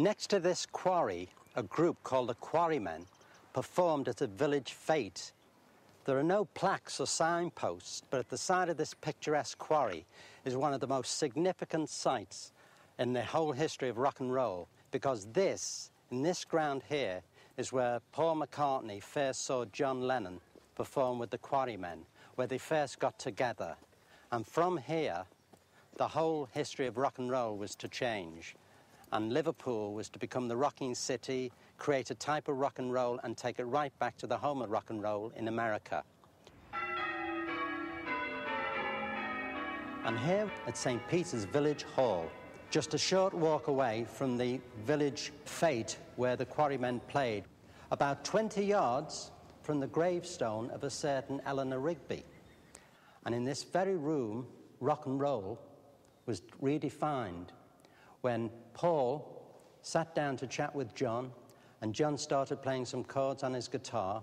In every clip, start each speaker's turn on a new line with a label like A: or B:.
A: Next to this quarry, a group called the Quarrymen performed at a village fete. There are no plaques or signposts, but at the side of this picturesque quarry is one of the most significant sites in the whole history of rock and roll, because in this ground here, is where Paul McCartney first saw John Lennon perform with the Quarrymen, where they first got together. And from here, the whole history of rock and roll was to change. And Liverpool was to become the rocking city, create a type of rock and roll, and take it right back to the home of rock and roll in America. I'm here at St. Peter's Village Hall, just a short walk away from the village fete where the Quarrymen played, about 20 yards from the gravestone of a certain Eleanor Rigby. And in this very room, rock and roll was redefined when Paul sat down to chat with John, and John started playing some chords on his guitar,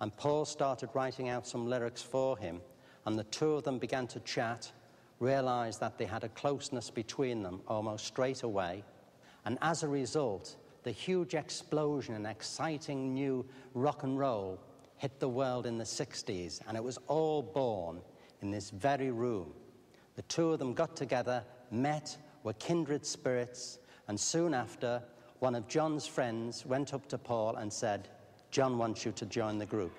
A: and Paul started writing out some lyrics for him, and the two of them began to chat, realized that they had a closeness between them almost straight away, and as a result, the huge explosion and exciting new rock and roll hit the world in the 60s, and it was all born in this very room. The two of them got together, met, were kindred spirits, and soon after, one of John's friends went up to Paul and said, "John wants you to join the group."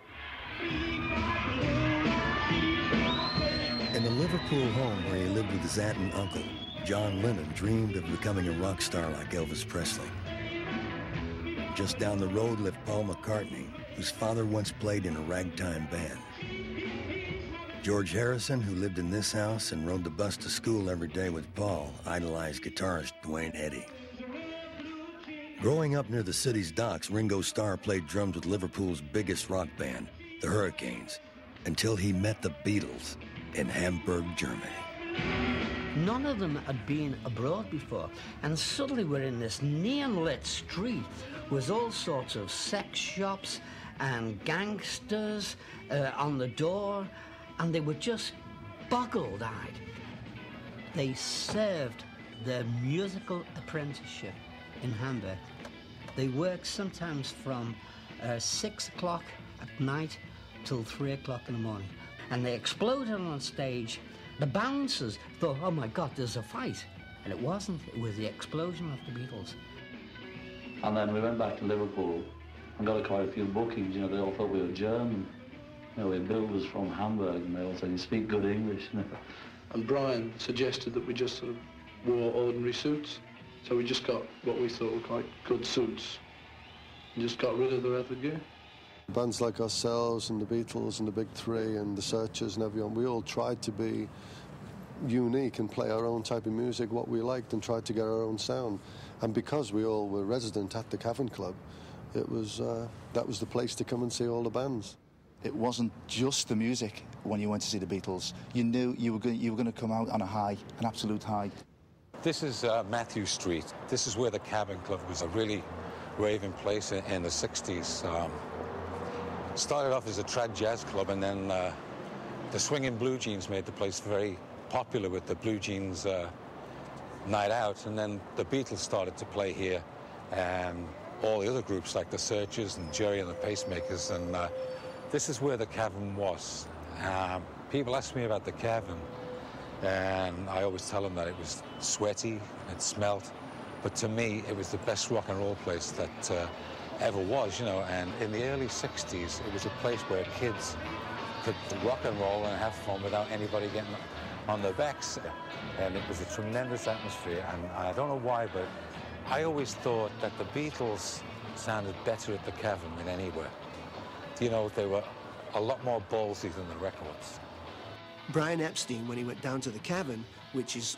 B: In the Liverpool home where he lived with his aunt and uncle, John Lennon dreamed of becoming a rock star like Elvis Presley. Just down the road lived Paul McCartney, whose father once played in a ragtime band. George Harrison, who lived in this house and rode the bus to school every day with Paul, idolized guitarist Duane Eddy. Growing up near the city's docks, Ringo Starr played drums with Liverpool's biggest rock band, the Hurricanes, until he met the Beatles in Hamburg, Germany.
C: None of them had been abroad before, and suddenly we're in this neon-lit street with all sorts of sex shops and gangsters on the door, and they were just boggled-eyed. They served their musical apprenticeship in Hamburg. They worked sometimes from 6 o'clock at night till 3 o'clock in the morning. And they exploded on stage. The bouncers thought, oh my God, there's a fight. And it wasn't. It was the explosion of the Beatles.
D: And then we went back to Liverpool and got quite a few bookings. You know, they all thought we were German. You know, we billed us from Hamburg, and they all said, you speak good English. You know?
E: And Brian suggested that we just sort of wore ordinary suits. So we just got what we thought were quite good suits and just got rid of the leather gear.
F: Bands like ourselves and the Beatles and the Big Three and the Searchers and everyone, we all tried to be unique and play our own type of music, what we liked, and tried to get our own sound. And because we all were resident at the Cavern Club, it was that was the place to come and see all the bands.
G: It wasn't just the music when you went to see the Beatles. You knew you were going to come out on a high, an absolute high.
H: This is Matthew Street. This is where the Cavern Club was a really raving place in the 60s. Started off as a trad jazz club, and then the Swinging Blue Jeans made the place very popular with the Blue Jeans night out, and then the Beatles started to play here, and all the other groups like the Searchers and Jerry and the Pacemakers, and this is where the Cavern was. People ask me about the Cavern, and I always tell them that it was sweaty, it smelt, but to me it was the best rock and roll place that ever was, you know. And in the early 60s, it was a place where kids could rock and roll and have fun without anybody getting on their backs. And it was a tremendous atmosphere, and I don't know why, but I always thought that the Beatles sounded better at the Cavern than anywhere. You know, they were a lot more ballsy than the records.
I: Brian Epstein, when he went down to the Cavern, which is...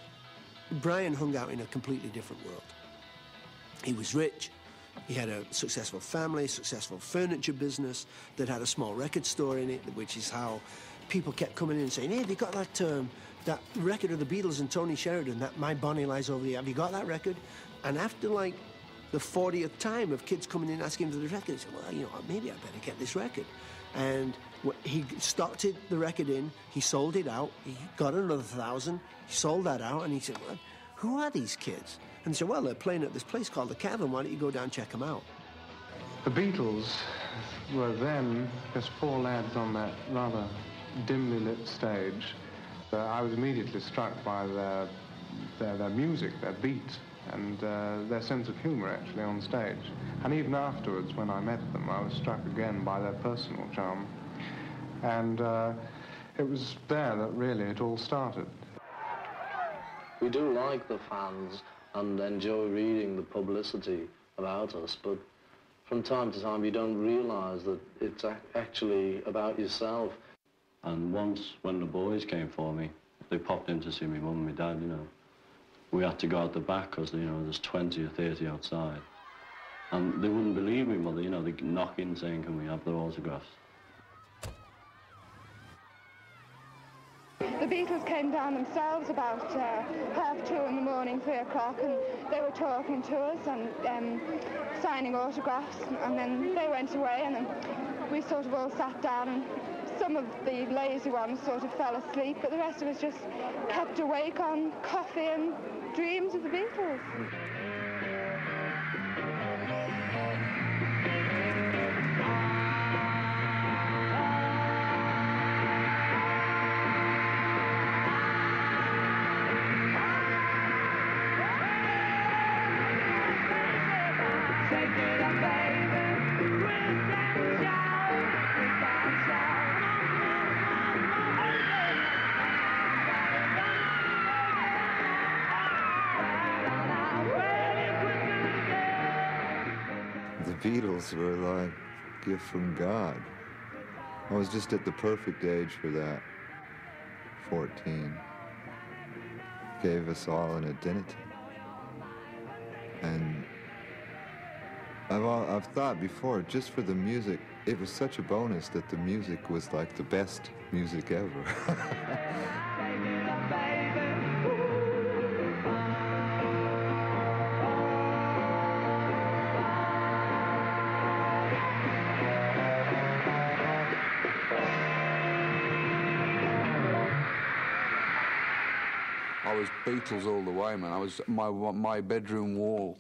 I: Brian hung out in a completely different world. He was rich. He had a successful family, successful furniture business that had a small record store in it, which is how people kept coming in and saying, hey, have you got that record of the Beatles and Tony Sheridan, that My Bonnie Lies Over There, have you got that record? And after, like, the 40th time of kids coming in asking for the record, he said, well, you know, maybe I better get this record. And he started the record in, he sold it out, he got another 1,000, he sold that out, and he said, well, who are these kids? And they said, well, they're playing at this place called the Cavern. Why don't you go down and check them out?
J: The Beatles were then just four lads on that rather dimly lit stage. I was immediately struck by their music, their beat, and their sense of humour actually on stage. And even afterwards, when I met them, I was struck again by their personal charm. And it was there that really it all started.
D: We do like the fans and enjoy reading the publicity about us, but from time to time you don't realise that it's actually about yourself. And once when the boys came for me, they popped in to see me mum and my dad, you know. We had to go out the back because, you know, there's 20 or 30 outside. And they wouldn't believe me, mother, you know, they'd knock in saying, can we have their autographs?
K: The Beatles came down themselves about 2:30 in the morning, 3 o'clock, and they were talking to us and signing autographs, and then they went away, and then we sort of all sat down, and some of the lazy ones sort of fell asleep, but the rest of us just kept awake on coffee and dreams of the Beatles.
L: The Beatles were like a gift from God. I was just at the perfect age for that. 14. Gave us all an identity. And I've thought before, just for the music, it was such a bonus that the music was like the best music ever.
M: I was Beatles all the way, man. My bedroom wall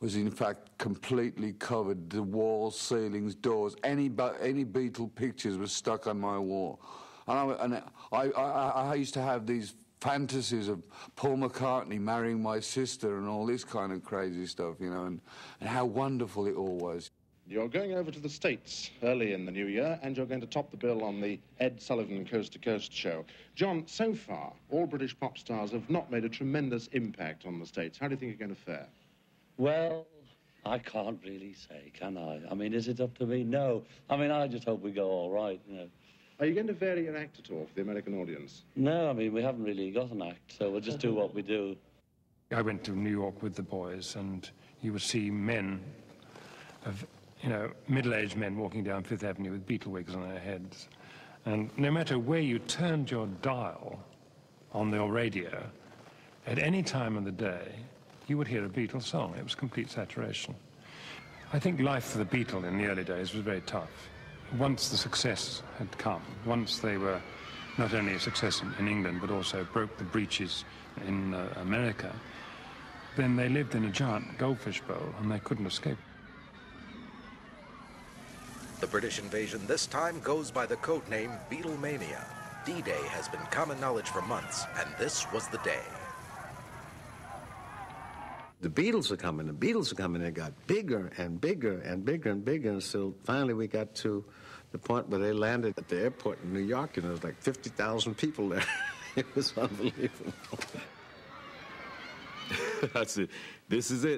M: was in fact completely covered. The walls, ceilings, doors, any Beatle pictures were stuck on my wall. And I used to have these fantasies of Paul McCartney marrying my sister and all this kind of crazy stuff, you know, and how wonderful it all was.
N: You're going over to the States early in the new year, and you're going to top the bill on the Ed Sullivan Coast to Coast show. John, so far, all British pop stars have not made a tremendous impact on the States. How do you think you're going to fare?
D: Well, I can't really say, can I? I mean, is it up to me? No. I mean, I just hope we go all right, you know.
N: Are you going to vary your act at all for the American audience?
D: No, I mean, we haven't really got an act, so we'll just do what we do.
O: I went to New York with the boys, and you would see men of, you know, middle-aged men walking down Fifth Avenue with Beatle wigs on their heads. And no matter where you turned your dial on your radio, at any time of the day, you would hear a Beatles song. It was complete saturation. I think life for the Beatles in the early days was very tough. Once the success had come, once they were not only a success in England, but also broke the breaches in America, then they lived in a giant goldfish bowl, and they couldn't escape.
P: The British invasion this time goes by the codename Beatlemania. D-Day has been common knowledge for months, and this was the day.
Q: The Beatles are coming, They got bigger and bigger and bigger and bigger, and so finally we got to the point where they landed at the airport in New York, and there was like 50,000 people there. It was unbelievable.
R: That's it. This is it.